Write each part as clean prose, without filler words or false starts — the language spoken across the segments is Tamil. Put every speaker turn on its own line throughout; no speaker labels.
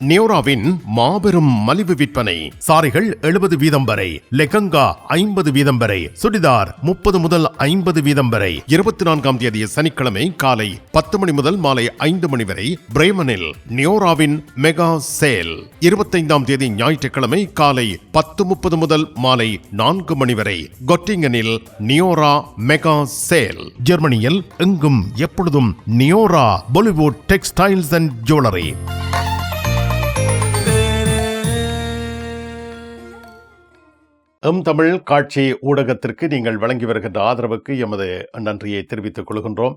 நியோராவின் மாபெரும் மலிவு விற்பனை. சாரிகள் 70% வரை, லெகங்கா 50% வரை, சுடிதார் 30 முதல் 50% வரை. 24ஆம் தேதி சனிக்கிழமை காலை 10 மணி முதல் மாலை 5 மணி வரை பிரேமனில் நியோராவின் மெகா சேல். 25ஆம் தேதி ஞாயிற்றுக்கிழமை காலை 10:30 முதல் மாலை 4 மணி வரை கொட்டிங்கனில் நியோரா மெகா சேல். ஜெர்மனியில் எங்கும் எப்பொழுதும் நியோரா பாலிவுட் டெக்ஸ்டைல்ஸ் அண்ட் ஜுவல்லரி. தமிழ் காட்சி ஊடகத்திற்கு நீங்கள் வழங்கி வருகின்ற ஆதரவுக்கு எமது நன்றியை தெரிவித்துக் கொள்கின்றோம்.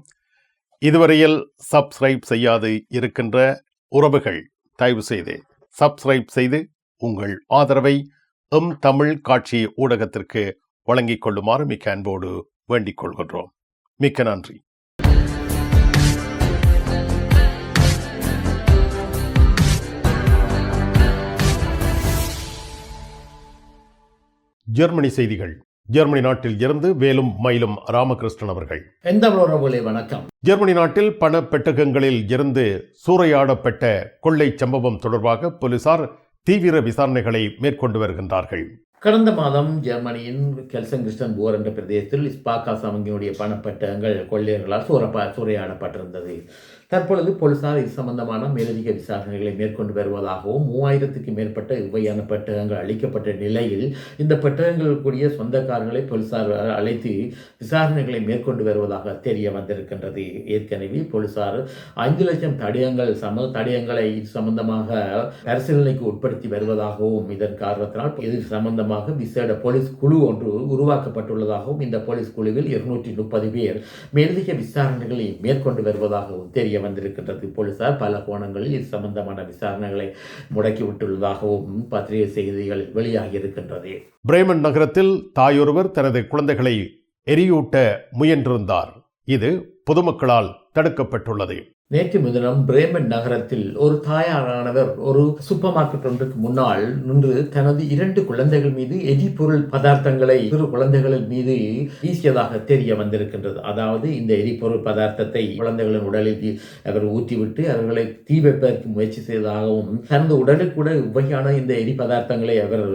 இதுவரையில் சப்ஸ்கிரைப் செய்யாது இருக்கின்ற உறவுகள் தயவு செய்து சப்ஸ்கிரைப் செய்து உங்கள் ஆதரவை தமிழ் காட்சி ஊடகத்திற்கு வழங்கிக் கொள்ளுமாறு மிக்க அன்போடு வேண்டிக் கொள்கின்றோம். மிக்க நன்றி. ஜெர்மனி செய்திகள். ஜெர்மனி நாட்டில் இருந்து வேலும் மயிலும் ராமகிருஷ்ணன் அவர்கள்.
வணக்கம்.
ஜெர்மனி நாட்டில் பண பெட்டகங்களில் இருந்து சூறையாடப்பட்ட கொள்ளை சம்பவம் தொடர்பாக போலீசார் தீவிர விசாரணைகளை மேற்கொண்டு வருகின்றார்கள்.
கடந்த மாதம் ஜெர்மனியின் கெல்சன்கிஸ்டன் போர் என்ற பிரதேசத்தில் ஸ்பாக்கா சமங்கினுடைய பணப்பட்டகங்கள் கொள்ளையர்களால் சூறையாடப்பட்டிருந்தது. தற்பொழுது போலீசார் இது சம்பந்தமான மேலதிக விசாரணைகளை மேற்கொண்டு வருவதாகவும் 3000க்கு மேற்பட்ட இவ்வையான பெட்டகங்கள் அளிக்கப்பட்ட நிலையில் இந்த பெட்டகங்களுக்குரிய சொந்தக்காரர்களை போலீசார் அழைத்து விசாரணைகளை மேற்கொண்டு வருவதாக தெரிய வந்திருக்கின்றது. ஏற்கனவே போலீசார் 5 லட்சம் தடயங்களை இது சம்பந்தமாக பரிசீலனைக்கு உட்படுத்தி வருவதாகவும் இதன் காரணத்தினால் இது சம்பந்தமாக விசேட போலீஸ் குழு ஒன்று உருவாக்கப்பட்டுள்ளதாகவும் இந்த போலீஸ் குழுவில் 230 பேர் மேலதிக விசாரணைகளை மேற்கொண்டு வருவதாகவும் தெரிய வந்திருக்கின்றது. போலீசார் பல கோணங்களில் இது சம்பந்தமான விசாரணைகளை முடக்கிவிட்டுள்ளதாகவும் பத்திரிகை செய்திகள் வெளியாகி இருக்கின்றது.
பிரேமன் நகரத்தில் தாயொருவர் தனது குழந்தைகளை எரியூட்ட முயன்றிருந்தார். இது பொதுமக்களால் தடுக்கப்பட்டுள்ளது.
நேற்று முன்தினம் பிரேமன் நகரத்தில் ஒரு தாயாரானவர் ஒரு சூப்பர் மார்க்கெட் ஒன்றுக்கு முன்னால் நின்று தனது 2 குழந்தைகள் மீது எரிபொருள் பதார்த்தங்களை சிறு குழந்தைகளின் மீது வீசியதாக தெரிய வந்திருக்கின்றது. அதாவது இந்த எரிபொருள் பதார்த்தத்தை குழந்தைகளின் உடலில் அவர் ஊற்றிவிட்டு அவர்களை தீ வைப்பதற்கு முயற்சி செய்ததாகவும் தனது உடலுக்கு கூட இவ்வகையான இந்த எரி பதார்த்தங்களை அவர்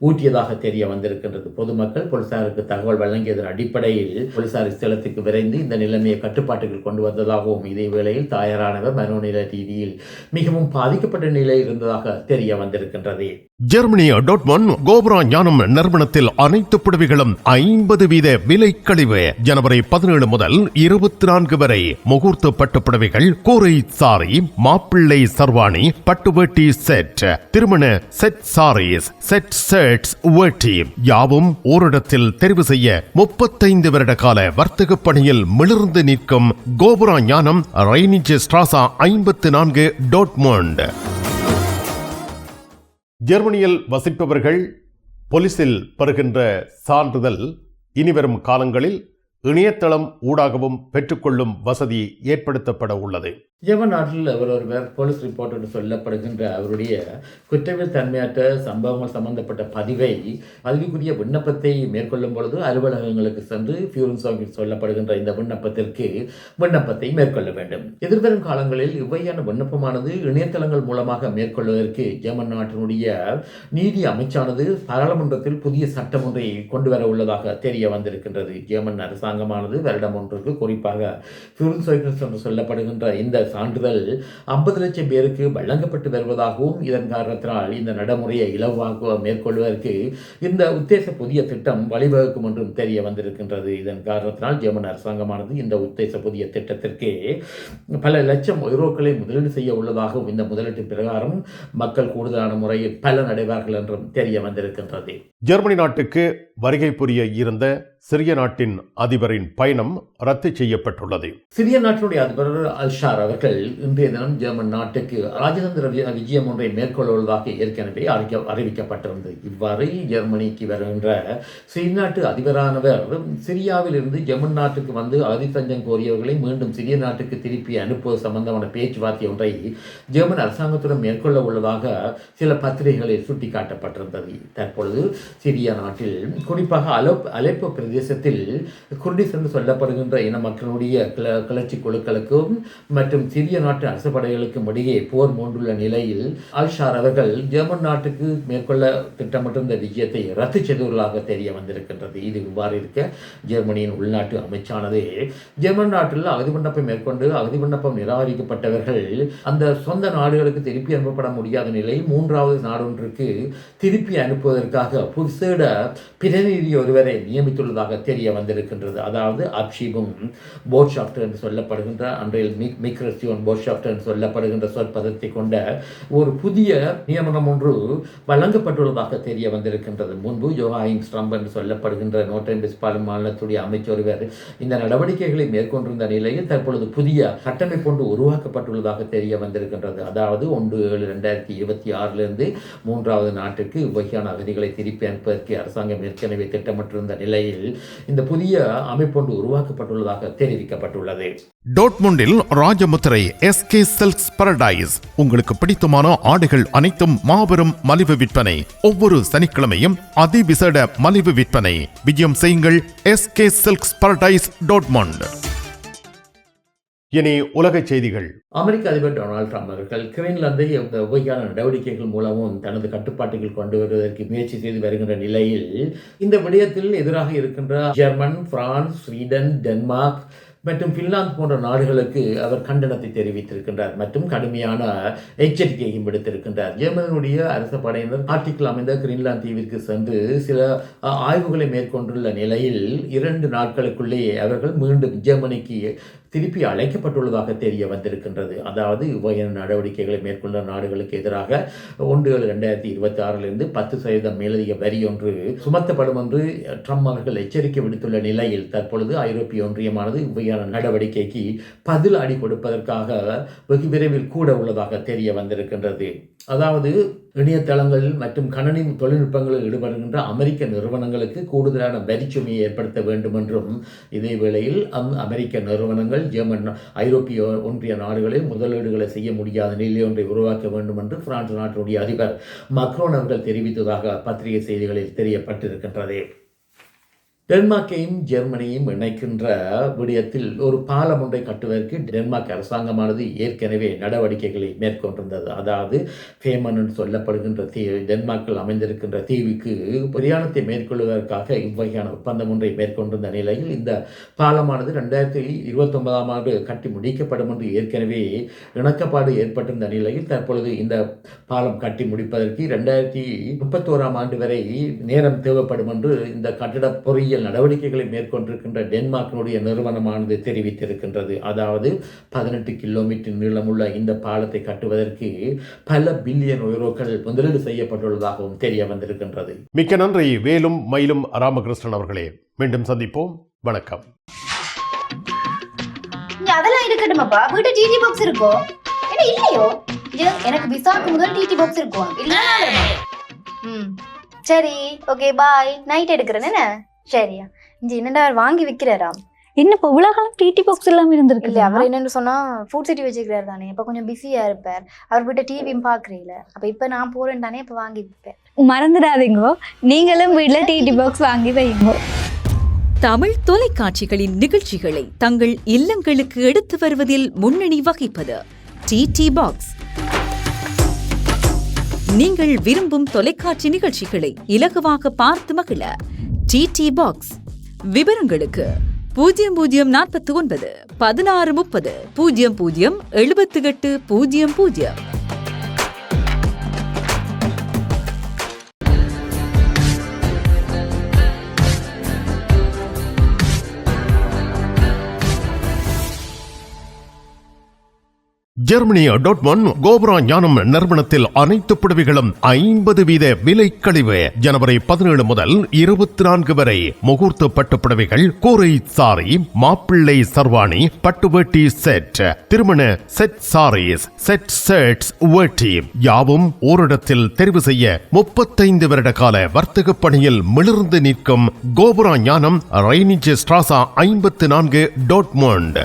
ஊற்றியதாக தெரிய வந்திருக்கின்றது. பொதுமக்கள் போலீசாருக்கு தகவல் வழங்கியதன் அடிப்படையில் போலீசார் ஸ்தலத்துக்கு விரைந்து இந்த நிலைமையை கட்டுப்பாட்டுக்கு கொண்டு வந்ததாகவும் இதே வேளையில் தாயாரானவர் மனோநில ரீதியில் மிகவும் பாதிக்கப்பட்ட நிலையில் இருந்ததாக தெரிய வந்திருக்கின்றது.
ஜெர்மனி டோட்மண்ட் கோபுரா ஞானம் நிறுவனத்தில் அனைத்து புடவைகளும் 50% விலை கழிவு. ஜனவரி 17 முதல் 24 வரை முகூர்த்த பட்டு புடவைகள், கூரை சாரி, மாப்பிள்ளை சர்வாணி, பட்டு வேட்டி செட், திருமண செட் சாரீஸ், செட் ஷர்ட்ஸ், வேட்டி யாவும் ஓரிடத்தில் தெரிவு செய்ய 35 வருட கால வர்த்தக பணியில் மிளிர்ந்து நிற்கும் கோபுரா ஞானம் ரைனிஜ் ஸ்ட்ராசா 54 டோட்மண்ட். ஜெர்மனியில் வசிப்பவர்கள் போலீசில் பெறுகின்ற சான்றிதழ் இனிவரும் காலங்களில் இணையதளம் ஊடாகவும் பெற்றுக்கொள்ளும் வசதி ஏற்படுத்தப்பட உள்ளது.
ஜெர்மன் நாட்டில் ஒருவர் போலீஸ் ரிப்போர்ட் என்று சொல்லப்படுகின்ற அவருடைய குற்றவியல் தன்மையற்ற சம்பவங்கள் சம்பந்தப்பட்ட பதிவுக்குரிய விண்ணப்பத்தை மேற்கொள்ளும் பொழுது அலுவலகங்களுக்கு சென்று ஃபியூரன்ஸ் சொல்லப்படுகின்ற இந்த விண்ணப்பத்தை மேற்கொள்ள வேண்டும். எதிர்வரும் காலங்களில் இவ்வையான விண்ணப்பமானது இணையதளங்கள் மூலமாக மேற்கொள்வதற்கு ஜெர்மன் நாட்டினுடைய நீதி அமைச்சானது பாராளுமன்றத்தில் புதிய சட்டம் ஒன்றை கொண்டு வர உள்ளதாக தெரிய வந்திருக்கின்றது. ஜெர்மன் அரசாங்கமானது வருடம் ஒன்றுக்கு குறிப்பாக ஃபியூரன்ஸ் என்று சொல்லப்படுகின்ற இந்த சான்றிதழ் 50 லட்சம் பேருக்கு வழங்கப்பட்டு வருவதாகவும் இதன் காரணத்தினால் இந்த நடைமுறையை இலவாக மேற்கொள்வதற்கு இந்த உத்தேச புதிய திட்டம் வழிவகுக்கும் என்றும் தெரிய வந்திருக்கின்றது. இதன் காரணத்தினால் ஜெர்மன் அரசாங்கமானது இந்த உத்தேச புதிய திட்டத்திற்கு பல லட்சம் யூரோக்களை முதலீடு செய்ய உள்ளதாகவும் இந்த முதலீட்டின் பிரகாரம் மக்கள் கூடுதலான முறையில் பலன் அடைவார்கள் என்றும் தெரிய வந்திருக்கின்றது.
ஜெர்மனி நாட்டுக்கு வருகை புரிய இருந்த சிரிய நாட்டின் அதிபரின் பயணம் ரத்து செய்யப்பட்டுள்ளது.
சிரிய நாட்டினுடைய அதிபர் அல்ஷார் அவர்கள் இன்றைய தினம் ஜெர்மன் நாட்டுக்கு ராஜதந்திர விஜயம் ஒன்றை மேற்கொள்வதாக ஏற்கனவே அறிவிக்கப்பட்டிருந்தது. இவ்வாறு ஜெர்மனிக்கு வருகின்ற சிரிய நாட்டு அதிபரானவர் சிரியாவில் இருந்து ஜெர்மன் நாட்டுக்கு வந்து அகதி தஞ்சம் கோரியவர்களை மீண்டும் சிரிய நாட்டுக்கு திருப்பி அனுப்புவது சம்பந்தமான பேச்சுவார்த்தை ஒன்றை ஜெர்மன் அரசாங்கத்துடன் மேற்கொள்ள உள்ளதாக சில பத்திரிகைகளில் சுட்டிக்காட்டப்பட்டிருந்தது. தற்பொழுது சிரியா நாட்டில் குறிப்பாக அலெப்போ பிரதேசத்தில் குர்டிஸ் என்று சொல்லப்படுகின்ற இன மக்களுடைய கிளர்ச்சி குழுக்களுக்கும் மற்றும் சிரிய நாட்டு அரசு படைகளுக்கும் இடையே போர் மூண்டுள்ள நிலையில் அல்-ஷார் அவர்கள் ஜெர்மன் நாட்டுக்கு மேற்கொள்ள திட்டமிட்டிருந்த விஜயத்தை ரத்து செய்துள்ளதாக தெரிய வந்திருக்கின்றது. இது இவ்வாறு இருக்க ஜெர்மனியின் உள்நாட்டு அமைச்சானது ஜெர்மன் நாட்டில் அகதி விண்ணப்பம் மேற்கொண்டு அகதி விண்ணப்பம் நிராகரிக்கப்பட்டவர்கள் அந்த சொந்த நாடுகளுக்கு திருப்பி அனுப்பப்பட முடியாத நிலையில் மூன்றாவது நாடொன்றுக்கு திருப்பி அனுப்புவதற்காக புதுசேட பிரதிநிதி ஒருவரை நியமித்துள்ளதாக தெரிய வந்திருக்கின்றது. அதாவது அப்ஷிபும் போட்ஷாஃப்டர் என்று சொல்லப்படுகின்ற அன்றையில் மிக்ரசியோன் போட்ஷாஃப்டர் என்று சொல்லப்படுகின்ற சொற்பதத்தை கொண்ட ஒரு புதிய நியமனம் ஒன்று வழங்கப்பட்டுள்ளதாக தெரிய வந்திருக்கின்றது. முன்பு யோகாயிம் ஸ்ட்ரம்ப் என்று சொல்லப்படுகின்ற நோர்டன் வெஸ்ட்பாலன் மாநிலத்துடைய அமைச்சர் ஒருவர் இந்த நடவடிக்கைகளை மேற்கொண்டிருந்த நிலையில் தற்பொழுது புதிய கட்டமைப்பு ஒன்று உருவாக்கப்பட்டுள்ளதாக தெரிய வந்திருக்கின்றது. அதாவது 1/7/2026 மூன்றாவது நாட்டிற்கு வகையான அகதிகளை திருப்பி அனுப்பதற்கு அரசாங்கம் ஏற்கனவே திட்டமிட்டிருந்த நிலையில் இந்த புதிய அமைப்பு ஒன்று உருவாக்கப்பட்டுள்ளதாக தெரிவிக்கப்பட்டுள்ளது.
டோட்முண்டில் ராஜமுத்திரை எஸ்கே சில்க்ஸ் பாரடைஸ் உங்களுக்கு பிடித்தமான ஆடைகள் அனைத்தும் மாபெரும் மலிவு விற்பனை. ஒவ்வொரு சனிக்கிழமையும் அதிவிசேட மலிவு விற்பனை. விஜயம் செய்யுங்கள் எஸ்கே சில்க்ஸ் பாரடைஸ் டோட்முண்ட். இனி உலக செய்திகள்.
அமெரிக்க அதிபர் டொனால்ட் ட்ரம்ப் அவர்கள் கிரீன்லாந்தை வகையான நடவடிக்கைகள் மூலமும் தனது கட்டுப்பாட்டுகள் கொண்டு வருவதற்கு முயற்சி செய்து வருகின்ற நிலையில் இந்த விடயத்தில் எதிராக இருக்கின்ற ஜெர்மன், பிரான்ஸ், ஸ்வீடன், டென்மார்க் மற்றும் பின்லாந்து போன்ற நாடுகளுக்கு அவர் கண்டனத்தை தெரிவித்திருக்கின்றார் மற்றும் கடுமையான எச்சரிக்கையையும் விடுத்திருக்கின்றார். ஜெர்மனியுடைய அரச படையினர் ஆர்டிக்கில் அமைந்த கிரீன்லாந்து தீவிற்கு சென்று சில ஆய்வுகளை மேற்கொண்டுள்ள நிலையில் 2 நாட்களுக்குள்ளே அவர்கள் மீண்டும் ஜெர்மனிக்கு திருப்பி அழைக்கப்பட்டுள்ளதாக தெரிய வந்திருக்கின்றது. அதாவது இவ்வகையான நடவடிக்கைகளை மேற்கொண்ட நாடுகளுக்கு எதிராக 1/7/2026 10% மேலதிக வரி ஒன்று சுமத்தப்படும் என்று ட்ரம்ப் அவர்கள் எச்சரிக்கை விடுத்துள்ள நிலையில் தற்பொழுது ஐரோப்பிய ஒன்றியமானது இவ்வகையான நடவடிக்கைக்கு பதில் அடி கொடுப்பதற்காக வெகு விரைவில் கூட உள்ளதாக தெரிய வந்திருக்கின்றது. அதாவது இணையதளங்கள் மற்றும் கணனி தொழில்நுட்பங்களில் ஈடுபடுகின்ற அமெரிக்க நிறுவனங்களுக்கு கூடுதலான வரிச்சுமையை ஏற்படுத்த வேண்டும் என்றும் இதே வேளையில் அமெரிக்க நிறுவனங்கள் ஜெர்மன் ஐரோப்பிய ஒன்றிய நாடுகளில் முதலீடுகளை செய்ய முடியாத நிலை ஒன்றை உருவாக்க வேண்டும் என்று பிரான்ஸ் நாட்டினுடைய அதிபர் மக்ரோன் அவர்கள் தெரிவித்ததாக பத்திரிகை செய்திகளில் தெரியப்பட்டிருக்கின்றது. டென்மார்க்கையும் ஜெர்மனியும் இணைக்கின்ற விடயத்தில் ஒரு பாலம் ஒன்றை கட்டுவதற்கு டென்மார்க் அரசாங்கமானது ஏற்கனவே நடவடிக்கைகளை மேற்கொண்டிருந்தது. அதாவது ஃபேமன் என்று சொல்லப்படுகின்ற டென்மார்க்கில் அமைந்திருக்கின்ற தீவுக்கு பிரயாணத்தை மேற்கொள்வதற்காக இவ்வகையான ஒப்பந்தம் ஒன்றை மேற்கொண்டிருந்த நிலையில் இந்த பாலமானது 2029 கட்டி முடிக்கப்படும் என்று ஏற்கனவே இணக்கப்பாடு ஏற்பட்டிருந்த நிலையில் தற்பொழுது இந்த பாலம் கட்டி முடிப்பதற்கு 2031 வரை நேரம் தேவைப்படும் என்று இந்த கட்டிட பொறியியல் நடவடிக்கைகளை மேற்கொண்டிருக்கின்ற டென்மார்க்கினுடைய நிறுவனமானது தெரிவித்திருக்கின்றது. அதாவது 18 கிலோமீட்டர் நீளமுள்ள இந்த பாலத்தை கட்டுவதற்கு பல பில்லியன் யூரோக்கள் முதலீடு செய்யப்பட்டுள்ளதாகவும் தெரிய வந்திருக்கின்றது.
மிக்க நன்றி வேலும் மயிலும் ராமகிருஷ்ணன் அவர்களே. மீண்டும் சந்திப்போம். வணக்கம்.
அதெல்லாம் இருக்கட்டுமாப்பா, வீட்டு டிடி பாக்ஸ் இருக்கோ என்ன இல்லையோ? எனக்கு விசாக்கு முதல் டிடி பாக்ஸ் இருக்கும் இல்ல? சரி, ஓகே, பாய். நைட் எடுக்கிறேன் என்ன? சரியா? இங்க என்னடா வாங்கி விற்கிறாராம்?
என்ன இப்போ உலகம் டிடி பாக்ஸ் எல்லாம் இருந்திருக்கு?
இல்ல, அவர் என்னன்னு சொன்னா ஃபுட் சிட்டி வச்சுக்கிறாரு தானே, இப்ப கொஞ்சம் பிஸியா இருப்பார். அவர் வீட்டை டிவியும் பாக்குறீங்கள, அப்ப இப்ப நான் போறேன் தானே, இப்ப வாங்கி விற்பேன்.
மறந்துடாதீங்க, நீங்களும் வீட்டுல டிடி பாக்ஸ் வாங்கி வைங்க.
தமிழ் தொலைக்காட்சிகளின் நிகழ்ச்சிகளை தங்கள் இல்லங்களுக்கு எடுத்து வருவதில் முன்னணி வகிப்பது டிடி பாக்ஸ். நீங்கள் விரும்பும் தொலைக்காட்சி நிகழ்ச்சிகளை இலகுவாக பார்த்து மகிழ டிடி பாக்ஸ். விவரங்களுக்கு 0049 1630 00 78 00.
ஜெர்மனி டோட்மண்ட் கோபுரா ஞானம் நிறுவனத்தில் அனைத்து புடவைகளும் 50% விலை கழிவு. ஜனவரி 17 முதல் 24 வரை முகூர்த்த பட்டு புடவைகள், கூரை சாரி, மாப்பிள்ளை சர்வாணி, பட்டுவேட்டி செட், திருமண செட் சாரீஸ், செட் ஷர்ட்ஸ், வேட்டி யாவும் ஓரிடத்தில் தெரிவு செய்ய 35 வருட கால வர்த்தக பணியில் மிளிர்ந்து நிற்கும் கோபுரா ஞானம், ரைனிஜ் ஸ்ட்ராசா 54 டோட்மண்ட்.